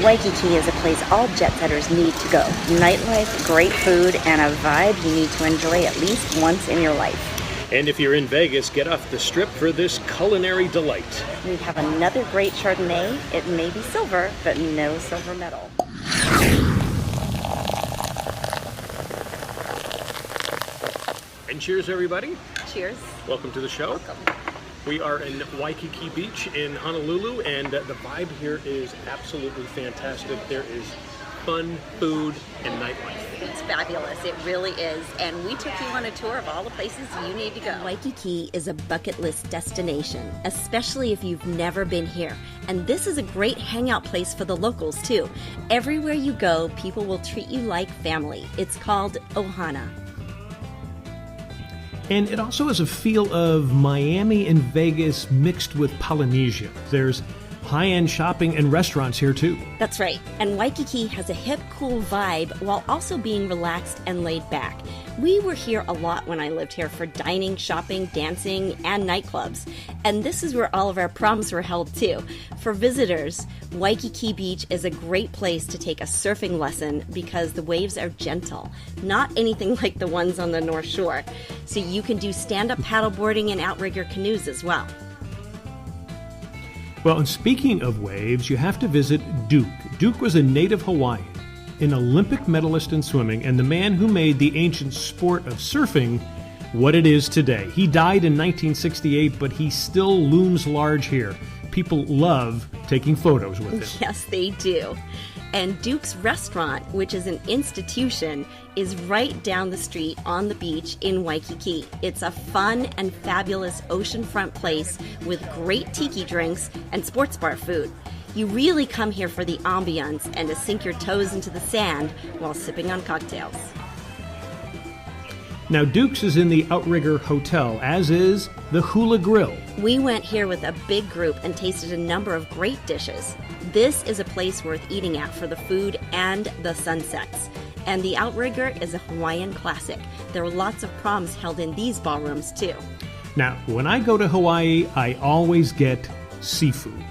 Waikiki is a place all jet setters need to go. Nightlife, great food, and a vibe you need to enjoy at least once in your life. And if you're in Vegas, get off the strip for this culinary delight. We have another great Chardonnay. It may be silver, but no silver medal. And cheers, everybody. Cheers. Welcome to the show. Welcome. We are in Waikiki Beach in Honolulu, and the vibe here is absolutely fantastic. There is fun food and nightlife. It's fabulous. It really is. And we took you on a tour of all the places you need to go. Waikiki is a bucket list destination, especially if you've never been here. And this is a great hangout place for the locals, too. Everywhere you go, people will treat you like family. It's called Ohana. And it also has a feel of Miami and Vegas mixed with Polynesia. There's high-end shopping and restaurants here too. That's right. And Waikiki has a hip, cool vibe while also being relaxed and laid back. We were here a lot when I lived here for dining, shopping, dancing, and nightclubs. And this is where all of our proms were held too. For visitors, Waikiki Beach is a great place to take a surfing lesson because the waves are gentle, not anything like the ones on the North Shore. So you can do stand-up paddleboarding and outrigger canoes as well. Well, and speaking of waves, you have to visit Duke. Duke was a native Hawaiian, an Olympic medalist in swimming, and the man who made the ancient sport of surfing what it is today. He died in 1968, but he still looms large here. People love taking photos with him. Yes, they do. And Duke's Restaurant, which is an institution, is right down the street on the beach in Waikiki. It's a fun and fabulous oceanfront place with great tiki drinks and sports bar food. You really come here for the ambiance and to sink your toes into the sand while sipping on cocktails. Now, Duke's is in the Outrigger Hotel, as is the Hula Grill. We went here with a big group and tasted a number of great dishes. This is a place worth eating at for the food and the sunsets. And the Outrigger is a Hawaiian classic. There are lots of proms held in these ballrooms too. Now, when I go to Hawaii, I always get seafood.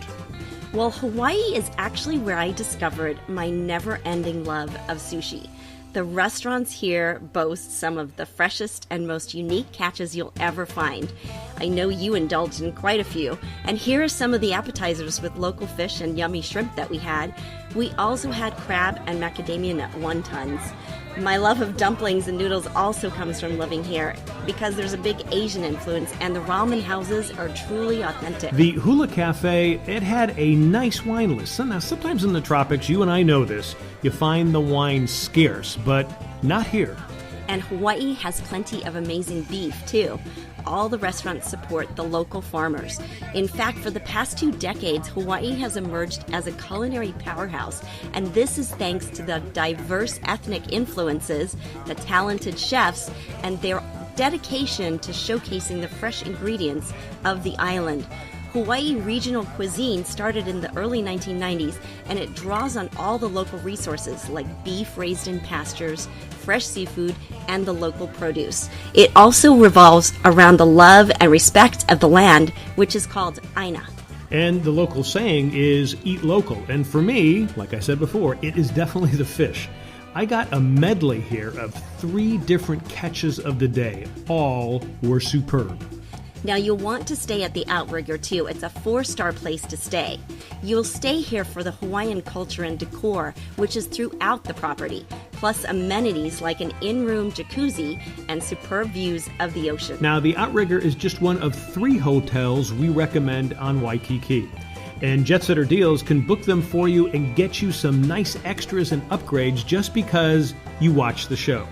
Well, Hawaii is actually where I discovered my never-ending love of sushi. The restaurants here boast some of the freshest and most unique catches you'll ever find. I know you indulged in quite a few, and here are some of the appetizers with local fish and yummy shrimp that we had. We also had crab and macadamia nut wontons. My love of dumplings and noodles also comes from living here because there's a big Asian influence and the ramen houses are truly authentic. The Hula Cafe, it had a nice wine list. Now, sometimes in the tropics, you and I know this, you find the wine scarce, but not here. And Hawaii has plenty of amazing beef, too. All the restaurants support the local farmers. In fact, for the past 2 decades, Hawaii has emerged as a culinary powerhouse, and this is thanks to the diverse ethnic influences, the talented chefs, and their dedication to showcasing the fresh ingredients of the island. Hawaii regional cuisine started in the early 1990s, and it draws on all the local resources like beef raised in pastures, fresh seafood, and the local produce. It also revolves around the love and respect of the land, which is called aina. And the local saying is eat local. And for me, like I said before, it is definitely the fish. I got a medley here of 3 different catches of the day. All were superb. Now, you'll want to stay at the Outrigger, too. It's a 4-star place to stay. You'll stay here for the Hawaiian culture and decor, which is throughout the property, plus amenities like an in-room jacuzzi and superb views of the ocean. Now, the Outrigger is just one of 3 hotels we recommend on Waikiki. And Jet Setter Deals can book them for you and get you some nice extras and upgrades just because you watch the show.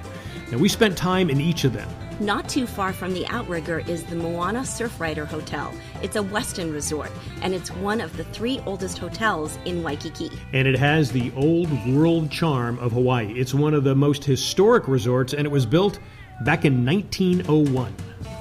Now, we spent time in each of them. Not too far from the Outrigger is the Moana Surfrider Hotel. It's a Westin resort, and it's one of the 3 oldest hotels in Waikiki. And it has the old world charm of Hawaii. It's one of the most historic resorts, and it was built back in 1901.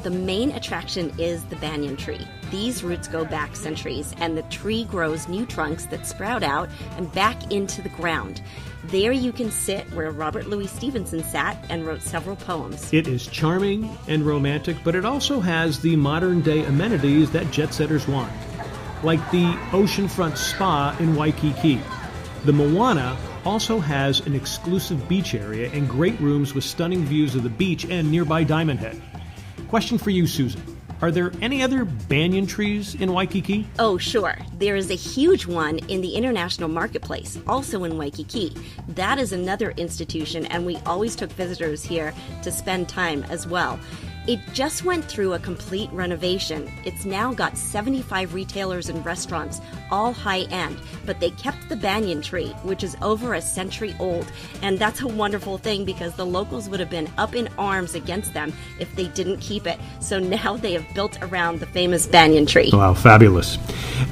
The main attraction is the banyan tree. These roots go back centuries, and the tree grows new trunks that sprout out and back into the ground. There you can sit where Robert Louis Stevenson sat and wrote several poems. It is charming and romantic, but it also has the modern-day amenities that jet setters want, like the oceanfront spa in Waikiki. The Moana also has an exclusive beach area and great rooms with stunning views of the beach and nearby Diamond Head. Question for you, Susan. Are there any other banyan trees in Waikiki? Oh, sure. There is a huge one in the International Marketplace, also in Waikiki. That is another institution, and we always took visitors here to spend time as well. It just went through a complete renovation. It's now got 75 retailers and restaurants, all high-end, but they kept the banyan tree, which is over a century old. And that's a wonderful thing because the locals would have been up in arms against them if they didn't keep it. So now they have built around the famous banyan tree. Wow, fabulous.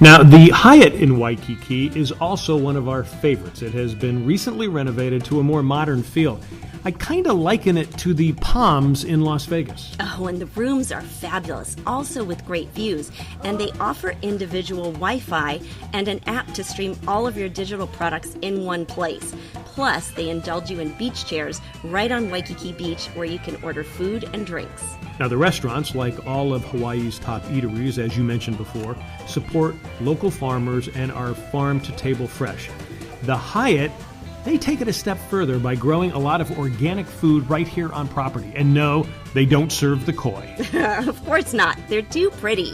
Now, the Hyatt in Waikiki is also one of our favorites. It has been recently renovated to a more modern feel. I kind of liken it to the Palms in Las Vegas. Oh, and the rooms are fabulous, also with great views. And they offer individual Wi-Fi and an app to stream all of your digital products in one place. Plus, they indulge you in beach chairs right on Waikiki Beach where you can order food and drinks. Now, the restaurants, like all of Hawaii's top eateries, as you mentioned before, support local farmers and are farm-to-table fresh. The Hyatt, they take it a step further by growing a lot of organic food right here on property. And no, they don't serve the koi. Of course not. They're too pretty.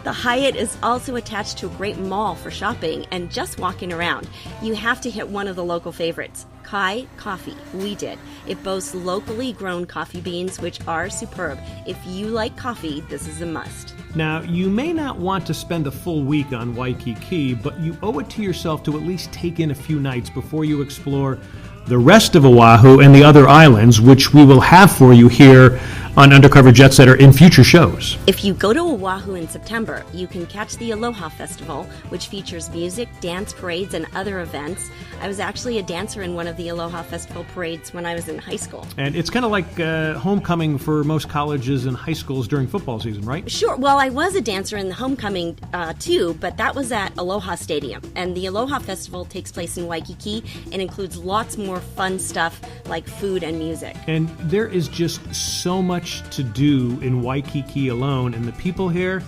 The Hyatt is also attached to a great mall for shopping and just walking around. You have to hit one of the local favorites, Kai Coffee. We did. It boasts locally grown coffee beans, which are superb. If you like coffee, this is a must. Now, you may not want to spend a full week on Waikiki, but you owe it to yourself to at least take in a few nights before you explore the rest of Oahu and the other islands, which we will have for you here on Undercover Jet Setter in future shows. If you go to Oahu in September, you can catch the Aloha Festival, which features music, dance parades, and other events. I was actually a dancer in one of the Aloha Festival parades when I was in high school. And it's kind of like homecoming for most colleges and high schools during football season, right? Sure. Well, I was a dancer in the homecoming too, but that was at Aloha Stadium. And the Aloha Festival takes place in Waikiki and includes lots more fun stuff like food and music. And there is just so much to do in Waikiki alone, and the people here,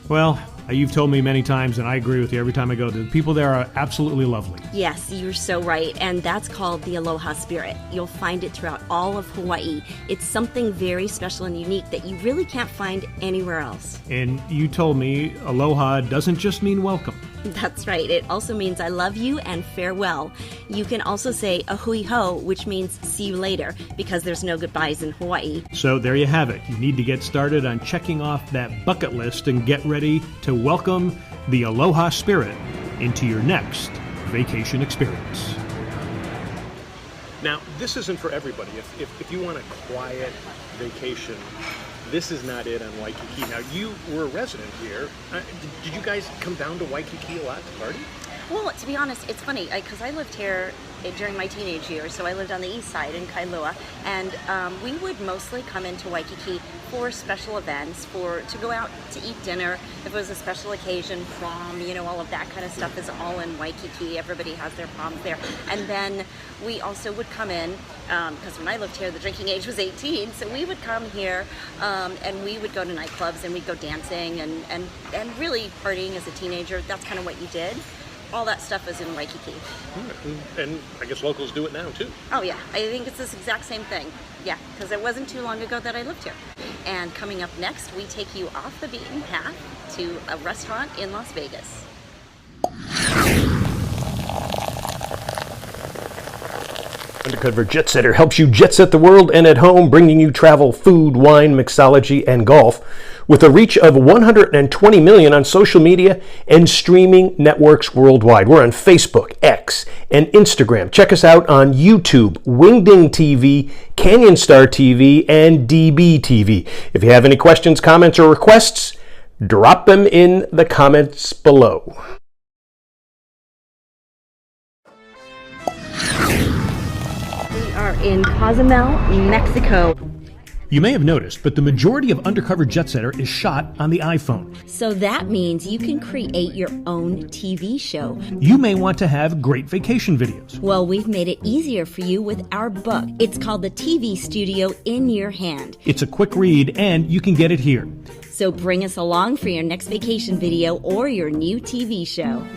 well, you've told me many times, and I agree with you every time I go. The people there are absolutely lovely. Yes, you're so right, and that's called the Aloha Spirit. You'll find it throughout all of Hawaii. It's something very special and unique that you really can't find anywhere else. And you told me aloha doesn't just mean welcome. That's right. It also means I love you and farewell. You can also say a hui ho, which means see you later, because there's no goodbyes in Hawaii. So there you have it. You need to get started on checking off that bucket list and get ready to welcome the Aloha Spirit into your next vacation experience. Now, this isn't for everybody. If you want a quiet vacation, this is not it on Waikiki. Now, you were a resident here. Did you guys come down to Waikiki a lot to party? Well, to be honest, it's funny because I lived here during my teenage years, so I lived on the east side in Kailua, and we would mostly come into Waikiki for special events, to go out to eat dinner. If it was a special occasion, prom, all of that kind of stuff is all in Waikiki. Everybody has their proms there. And then we also would come in, because when I lived here, the drinking age was 18, so we would come here and we would go to nightclubs and we'd go dancing and really partying as a teenager. That's kind of what you did. All that stuff is in Waikiki. And I guess locals do it now, too. Oh, yeah. I think it's this exact same thing. Yeah, because it wasn't too long ago that I lived here. And coming up next, we take you off the beaten path to a restaurant in Las Vegas. Undercover Jet Setter helps you jet set the world and at home, bringing you travel, food, wine, mixology, and golf. With a reach of 120 million on social media and streaming networks worldwide. We're on Facebook, X, and Instagram. Check us out on YouTube, Wingding TV, Canyon Star TV, and DB TV. If you have any questions, comments, or requests, drop them in the comments below. We are in Cozumel, Mexico. You may have noticed, but the majority of Undercover Jet Setter is shot on the iPhone. So that means you can create your own TV show. You may want to have great vacation videos. Well, we've made it easier for you with our book. It's called The TV Studio in Your Hand. It's a quick read, and you can get it here. So bring us along for your next vacation video or your new TV show.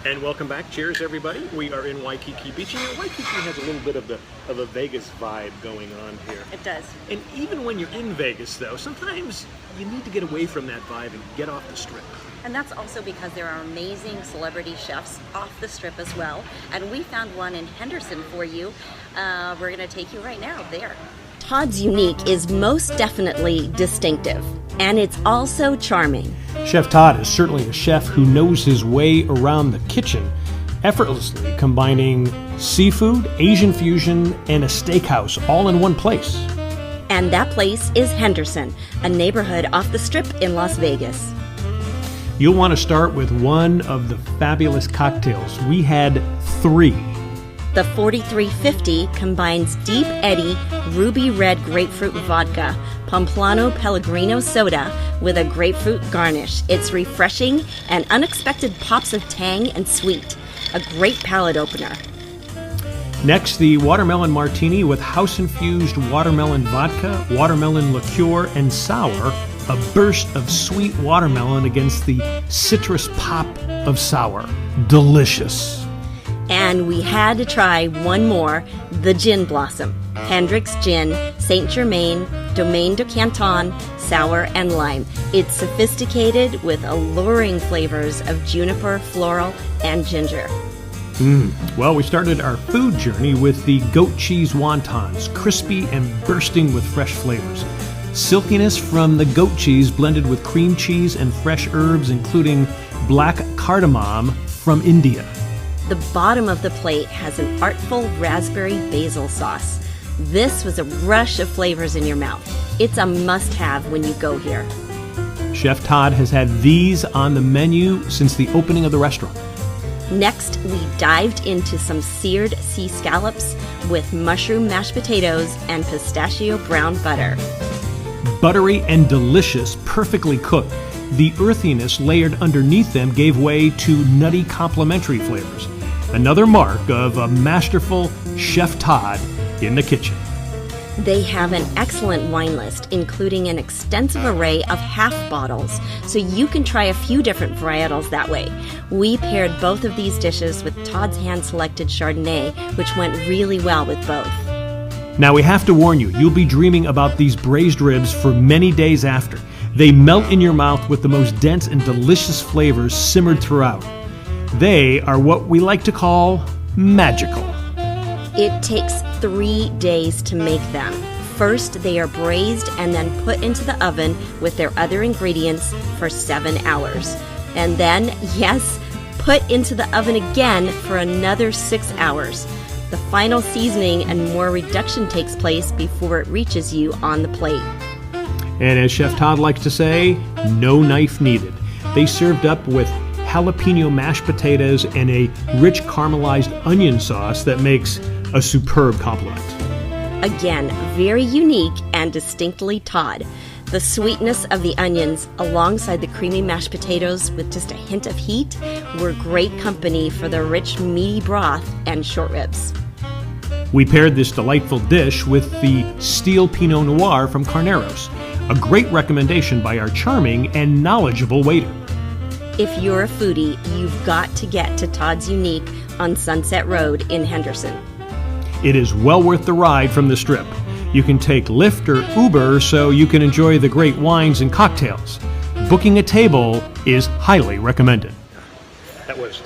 And welcome back. Cheers, everybody. We are in Waikiki Beach. You know, Waikiki has a little bit of a Vegas vibe going on here. It does. And even when you're in Vegas, though, sometimes you need to get away from that vibe and get off the strip. And that's also because there are amazing celebrity chefs off the strip as well. And we found one in Henderson for you. We're going to take you right now there. Todd's Unique is most definitely distinctive, and it's also charming. Chef Todd is certainly a chef who knows his way around the kitchen, effortlessly combining seafood, Asian fusion, and a steakhouse all in one place. And that place is Henderson, a neighborhood off the strip in Las Vegas. You'll want to start with one of the fabulous cocktails. We had 3. The 4350 combines Deep Eddy Ruby Red Grapefruit Vodka, Pomplano Pellegrino Soda with a grapefruit garnish. It's refreshing and unexpected pops of tang and sweet. A great palate opener. Next, the watermelon martini with house-infused watermelon vodka, watermelon liqueur, and sour. A burst of sweet watermelon against the citrus pop of sour. Delicious. And we had to try one more, the Gin Blossom. Hendrick's Gin, Saint Germain, Domaine de Canton, sour and lime. It's sophisticated with alluring flavors of juniper, floral, and ginger. Well, we started our food journey with the goat cheese wontons, crispy and bursting with fresh flavors. Silkiness from the goat cheese blended with cream cheese and fresh herbs, including black cardamom from India. The bottom of the plate has an artful raspberry basil sauce. This was a rush of flavors in your mouth. It's a must-have when you go here. Chef Todd has had these on the menu since the opening of the restaurant. Next, we dived into some seared sea scallops with mushroom mashed potatoes and pistachio brown butter. Buttery and delicious, perfectly cooked. The earthiness layered underneath them gave way to nutty complementary flavors. Another mark of a masterful Chef Todd in the kitchen. They have an excellent wine list, including an extensive array of half bottles, so you can try a few different varietals that way. We paired both of these dishes with Todd's hand-selected Chardonnay, which went really well with both. Now we have to warn you, you'll be dreaming about these braised ribs for many days after. They melt in your mouth with the most dense and delicious flavors simmered throughout. They are what we like to call magical. It takes 3 days to make them. First, they are braised and then put into the oven with their other ingredients for 7 hours. And then, yes, put into the oven again for another 6 hours. The final seasoning and more reduction takes place before it reaches you on the plate. And as Chef Todd likes to say, no knife needed. They served up with jalapeno mashed potatoes and a rich caramelized onion sauce that makes a superb complement. Again, very unique and distinctly Todd. The sweetness of the onions alongside the creamy mashed potatoes with just a hint of heat were great company for the rich meaty broth and short ribs. We paired this delightful dish with the steel Pinot Noir from Carneros, a great recommendation by our charming and knowledgeable waiter. If you're a foodie, you've got to get to Todd's Unique on Sunset Road in Henderson. It is well worth the ride from the Strip. You can take Lyft or Uber so you can enjoy the great wines and cocktails. Booking a table is highly recommended. That was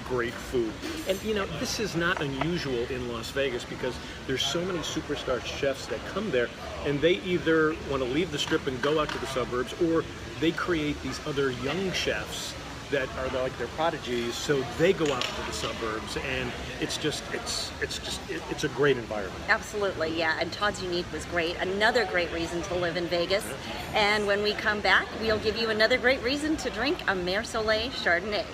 great food. And you know, this is not unusual in Las Vegas because there's so many superstar chefs that come there and they either want to leave the Strip and go out to the suburbs, or they create these other young chefs that are like their prodigies, so they go out to the suburbs, and it's a great environment. Absolutely, yeah. And Todd's Unique was great. Another great reason to live in Vegas. And when we come back, we'll give you another great reason to drink a Mer Soleil Chardonnay.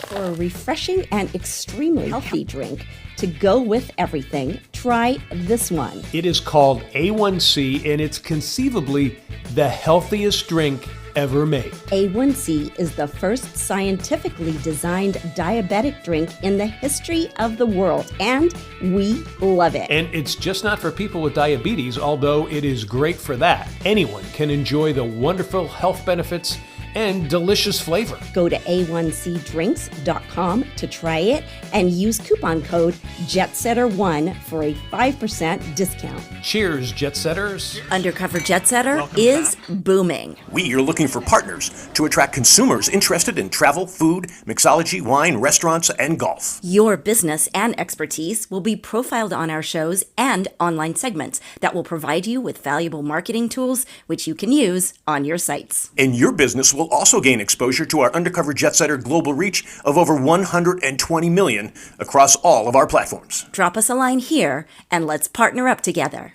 For a refreshing and extremely healthy drink to go with everything, try this one. It is called A1C, and it's conceivably the healthiest drink ever made. A1C is the first scientifically designed diabetic drink in the history of the world, and we love it. And it's just not for people with diabetes, although it is great for that. Anyone can enjoy the wonderful health benefits and delicious flavor. Go to a1cdrinks.com to try it and use coupon code JETSETTER1 for a 5% discount. Cheers, Jet Setters. Undercover Jet Setter is booming. We are looking for partners to attract consumers interested in travel, food, mixology, wine, restaurants, and golf. Your business and expertise will be profiled on our shows and online segments that will provide you with valuable marketing tools which you can use on your sites. And your business will also gain exposure to our Undercover Jet Setter global reach of over 120 million across all of our platforms. Drop us a line here and let's partner up together.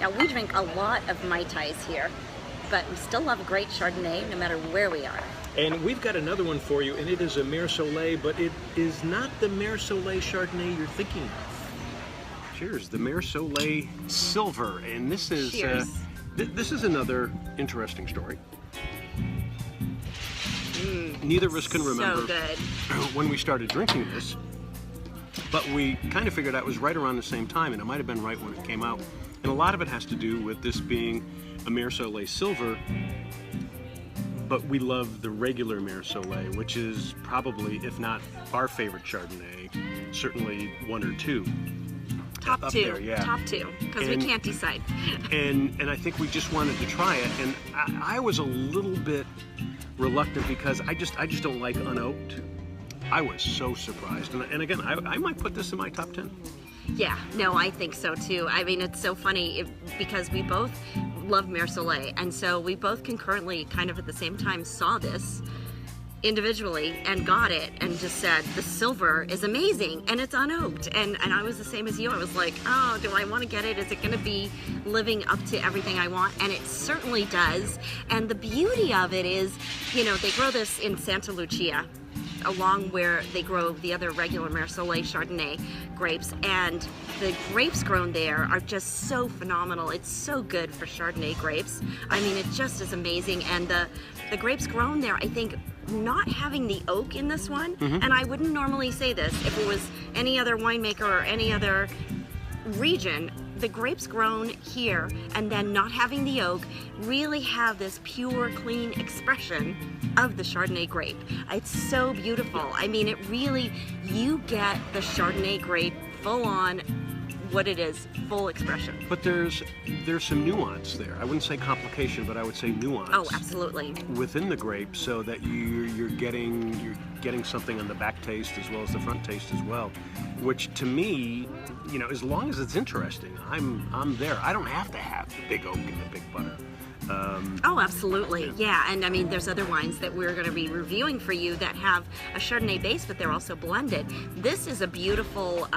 Now, we drink a lot of Mai Tais here, but we still love a great Chardonnay no matter where we are. And we've got another one for you, and it is a Mer Soleil, but it is not the Mer Soleil Chardonnay you're thinking of. Cheers, the Mer Soleil Silver, and this is this is another interesting story. Neither of us can remember So good. when we started drinking this, but we kind of figured out it was right around the same time, and it might have been right when it came out. And a lot of it has to do with this being a Mer Soleil Silver, but we love the regular Mer Soleil, which is probably, if not our favorite Chardonnay, certainly one or two. Top Up two, there, yeah. top two, because we And- can't decide. And I think we just wanted to try it, and I was a little bit reluctant because I just don't like unoaked. I was so surprised, and again, I might put this in my top 10. Yeah, no, I think so too. I mean, it's so funny because we both love Mer Soleil, and so we both concurrently, kind of at the same time, saw this individually and got it and just said the silver is amazing and it's unoaked, and I was the same as you. I was like, oh, do I want to get it? Is it going to be living up to everything I want? And it certainly does. And the beauty of it is, you know, they grow this in Santa Lucia, along where they grow the other regular Mer Soleil Chardonnay grapes, and the grapes grown there are just so phenomenal. It's so good for Chardonnay grapes. I mean, it just is amazing. And the grapes grown there, I think, not having the oak in this one, and I wouldn't normally say this if it was any other winemaker or any other region, the grapes grown here and then not having the oak really have this pure, clean expression of the Chardonnay grape. It's so beautiful. I mean, it really, you get the Chardonnay grape full on what it is, full expression. But there's some nuance there. I wouldn't say complication, but I would say nuance. Oh, absolutely. Within the grape, so that you're getting something on the back taste as well as the front taste as well, which to me, you know, as long as it's interesting, I'm there. I don't have to have the big oak and the big butter. Oh, absolutely. Yeah, and I mean, there's other wines that we're going to be reviewing for you that have a Chardonnay base, but they're also blended. This is a beautiful,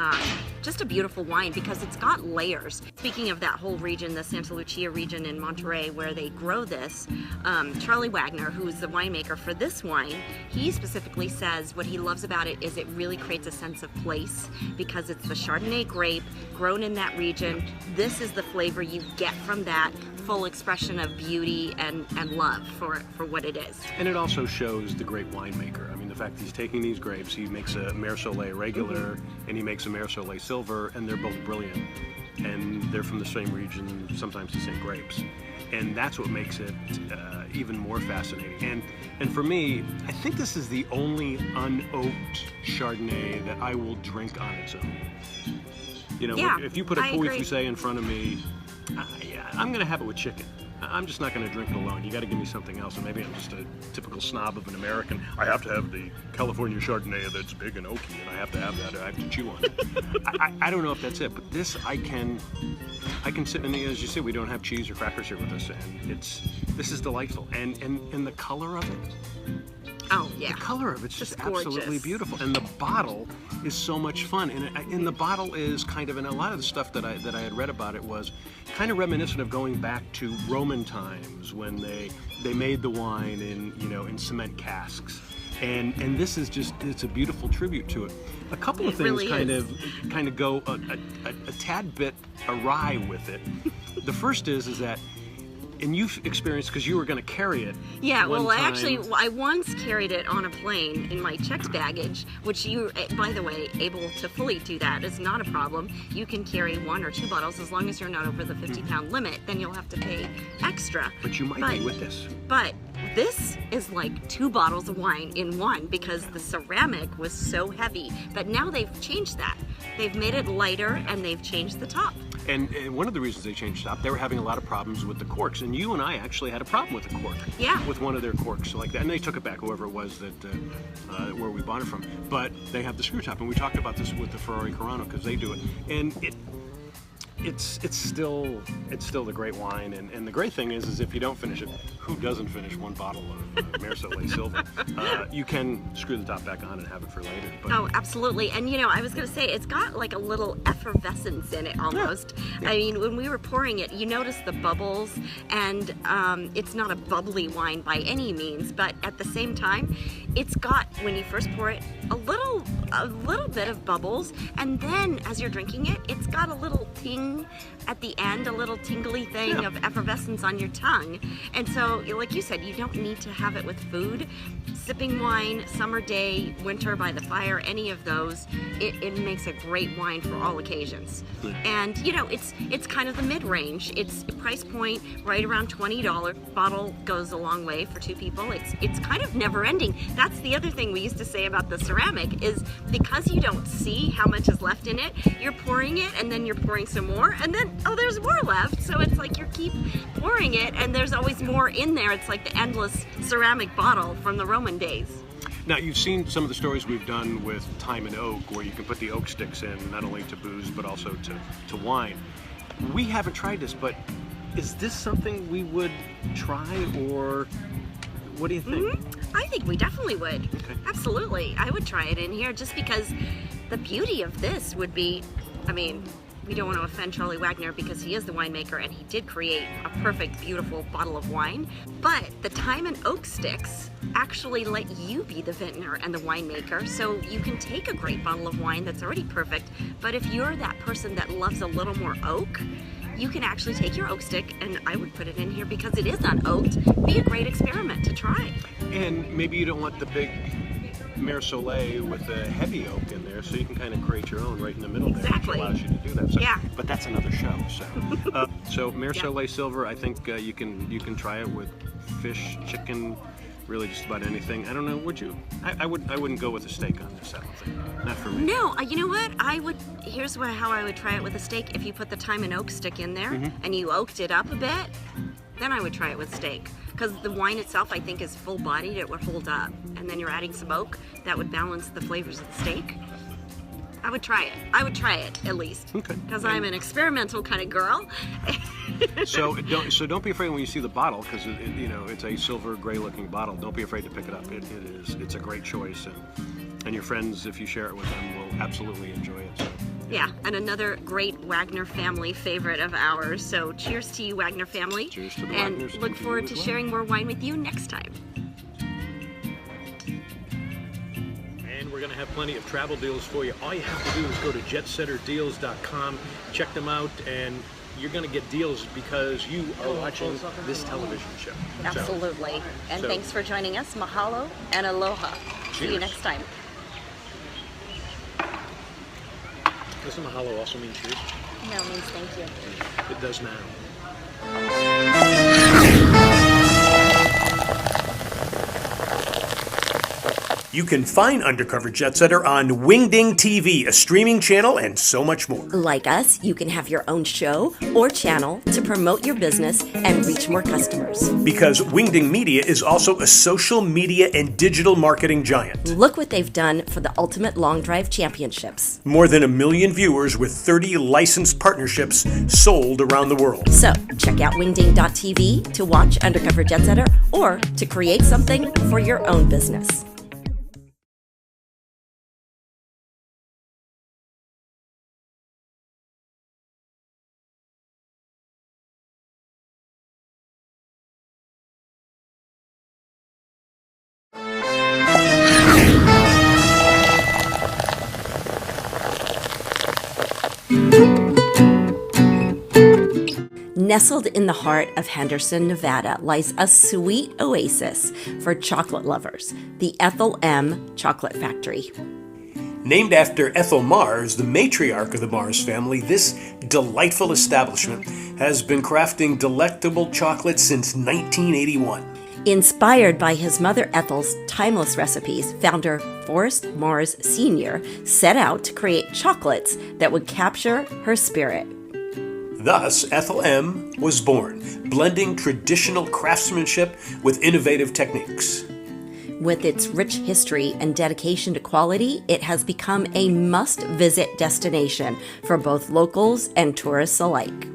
just a beautiful wine because it's got layers. Speaking of that whole region, the Santa Lucia region in Monterey where they grow this, Charlie Wagner, who's the winemaker for this wine, he specifically says what he loves about it is it really creates a sense of place because it's the Chardonnay grape grown in that region. This is the flavor you get from that full expression of beauty and love for what it is. And it also shows the great winemaker. I mean, the fact that he's taking these grapes, he makes a Mer Soleil regular and he makes a Mer Soleil silver, and they're both brilliant. And they're from the same region, sometimes the same grapes. And that's what makes it even more fascinating. And for me, I think this is the only unoaked Chardonnay that I will drink on its own. You know, Yeah, if you put a I Pouilly agree. Fusé in front of me, I'm going to have it with chicken. I'm just not going to drink it alone. You got to give me something else. And maybe I'm just a typical snob of an American. I have to have the California Chardonnay that's big and oaky, and I have to have that. I have to chew on it. I don't know if that's it, but this I can sit in. As you said, we don't have cheese or crackers here with us, and this is delightful. And the color of it. Oh, yeah. The color of it's just It's gorgeous. absolutely beautiful, and the bottle is so much fun. And the bottle is kind of, and a lot of the stuff that I had read about it was kind of reminiscent of going back to Roman times when they made the wine in cement casks. And this is just, it's a beautiful tribute to it. A couple of It things really kind is. of go a tad bit awry with it. The first is that And you've experienced, because you were going to carry it. Yeah, one well, time. I once carried it on a plane in my checked baggage, which you, by the way, able to fully do that is not a problem. You can carry 1 or 2 bottles as long as you're not over the 50-pound limit. Then you'll have to pay extra. But you might be with this. But this is like 2 bottles of wine in one because the ceramic was so heavy. But now they've changed that. They've made it lighter and they've changed the top. And one of the reasons they changed it up, they were having a lot of problems with the corks. And you and I actually had a problem with the cork. Yeah. With one of their corks like that. And they took it back, whoever it was that where we bought it from. But they have the screw top. And we talked about this with the Ferrari Carano because they do it. And it's still the great wine, and the great thing is if you don't finish it, who doesn't finish 1 bottle of Mer Soleil Silver? You can screw the top back on and have it for later. But oh, absolutely. And I was gonna say it's got like a little effervescence in it almost. Yeah. I mean, when we were pouring it, you notice the bubbles, and it's not a bubbly wine by any means, but at the same time, it's got, when you first pour it, a little bit of bubbles, and then as you're drinking it, it's got a little ting at the end, a little tingly thing of effervescence on your tongue. And so, like you said, you don't need to have it with food. Sipping wine, summer day, winter by the fire, any of those, it makes a great wine for all occasions. And it's kind of the mid-range. It's price point right around $20. Bottle goes a long way for 2 people. It's kind of never-ending. That's the other thing we used to say about the ceramic is because you don't see how much is left in it, you're pouring it and then you're pouring some more and then, oh, there's more left. So it's like you keep pouring it and there's always more in there. It's like the endless ceramic bottle from the Roman days. now you've seen some of the stories we've done with thyme and oak, where you can put the oak sticks in not only to booze but also to wine. We haven't tried this, but is this something we would try, or what do you think? Mm-hmm. I think we definitely would. Okay. Absolutely. I would try it in here just because the beauty of this would be, I mean, we don't want to offend Charlie Wagner because he is the winemaker and he did create a perfect, beautiful bottle of wine. But the thyme and oak sticks actually let you be the vintner and the winemaker. So you can take a great bottle of wine that's already perfect, but if you're that person that loves a little more oak, you can actually take your oak stick, and I would put it in here because it is unoaked. Be a great experiment to try. And maybe you don't want the big Mer Soleil with the heavy oak in there, so you can kind of create your own right in the middle there, Exactly. which allows you to do that. So, Yeah. But that's another show. So Mer Soleil Silver, I think you can try it with fish, chicken, really just about anything. I don't know, would you? I wouldn't go with a steak on this, I don't think. Not for me. No, you know what? Here's how I would try it with a steak. If you put the thyme and oak stick in there and you oaked it up a bit, then I would try it with steak. Because the wine itself, I think, is full-bodied. It would hold up. And then you're adding some oak. That would balance the flavors of the steak. I would try it. I would try it, at least. Okay. Because I'm an experimental kind of girl. So don't be afraid when you see the bottle, because it's a silver gray-looking bottle. Don't be afraid to pick it up. It's a great choice, and your friends, if you share it with them, will absolutely enjoy it. So. Yeah, and another great Wagner family favorite of ours. So cheers to you, Wagner family. Cheers to the and Wagners. Look forward to sharing more wine with you next time. And we're going to have plenty of travel deals for you. All you have to do is go to jetsetterdeals.com, check them out, and you're going to get deals because you are watching this television show. Absolutely. And thanks for joining us. Mahalo and aloha. See you Cheers. next time. Doesn't mahalo also mean cheers? No, it means thank you. It does now. You can find Undercover Jet Setter on Wingding TV, a streaming channel, and so much more. Like us, you can have your own show or channel to promote your business and reach more customers. Because Wingding Media is also a social media and digital marketing giant. Look what they've done for the Ultimate Long Drive Championships. More than 1 million viewers with 30 licensed partnerships sold around the world. So, check out wingding.tv to watch Undercover Jet Setter or to create something for your own business. Nestled in the heart of Henderson, Nevada, lies a sweet oasis for chocolate lovers, the Ethel M. Chocolate Factory. Named after Ethel Mars, the matriarch of the Mars family, this delightful establishment has been crafting delectable chocolate since 1981. Inspired by his mother Ethel's timeless recipes, founder Forrest Mars Sr. set out to create chocolates that would capture her spirit. Thus, Ethel M. was born, blending traditional craftsmanship with innovative techniques. With its rich history and dedication to quality, it has become a must-visit destination for both locals and tourists alike.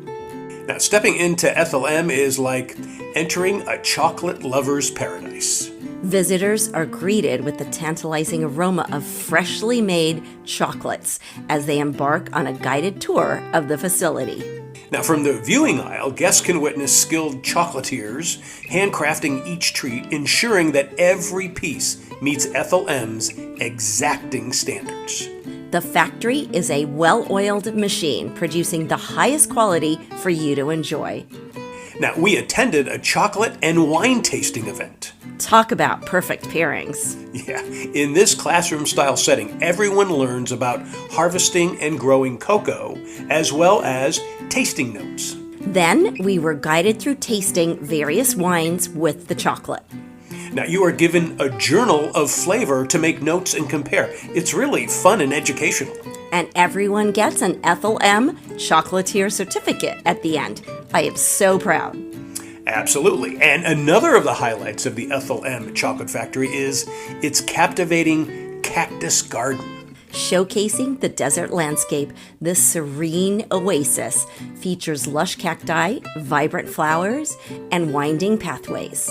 Now, stepping into Ethel M. is like entering a chocolate lover's paradise. Visitors are greeted with the tantalizing aroma of freshly made chocolates as they embark on a guided tour of the facility. Now, from the viewing aisle, guests can witness skilled chocolatiers handcrafting each treat, ensuring that every piece meets Ethel M.'s exacting standards. The factory is a well-oiled machine producing the highest quality for you to enjoy. Now, we attended a chocolate and wine tasting event. Talk about perfect pairings. Yeah, in this classroom-style setting, everyone learns about harvesting and growing cocoa, as well as tasting notes. Then we were guided through tasting various wines with the chocolate. Now, you are given a journal of flavor to make notes and compare. It's really fun and educational. And everyone gets an Ethel M. Chocolatier certificate at the end. I am so proud. Absolutely. And another of the highlights of the Ethel M. Chocolate Factory is its captivating cactus garden. Showcasing the desert landscape, this serene oasis features lush cacti, vibrant flowers, and winding pathways.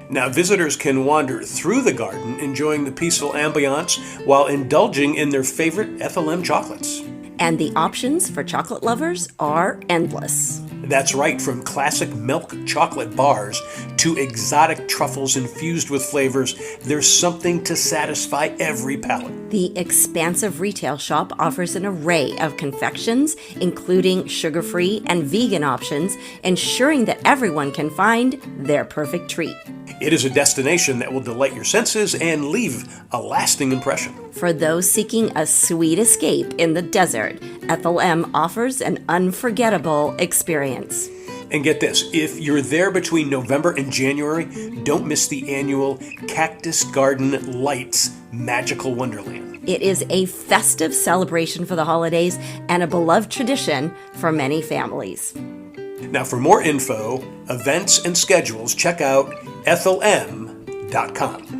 Now, visitors can wander through the garden, enjoying the peaceful ambiance while indulging in their favorite Ethel M. chocolates. And the options for chocolate lovers are endless. That's right, from classic milk chocolate bars to exotic truffles infused with flavors, there's something to satisfy every palate. The expansive retail shop offers an array of confections, including sugar-free and vegan options, ensuring that everyone can find their perfect treat. It is a destination that will delight your senses and leave a lasting impression. For those seeking a sweet escape in the desert, Ethel M. offers an unforgettable experience. And get this, if you're there between November and January, don't miss the annual Cactus Garden Lights Magical Wonderland. It is a festive celebration for the holidays and a beloved tradition for many families. Now, for more info, events, and schedules, check out ethelm.com.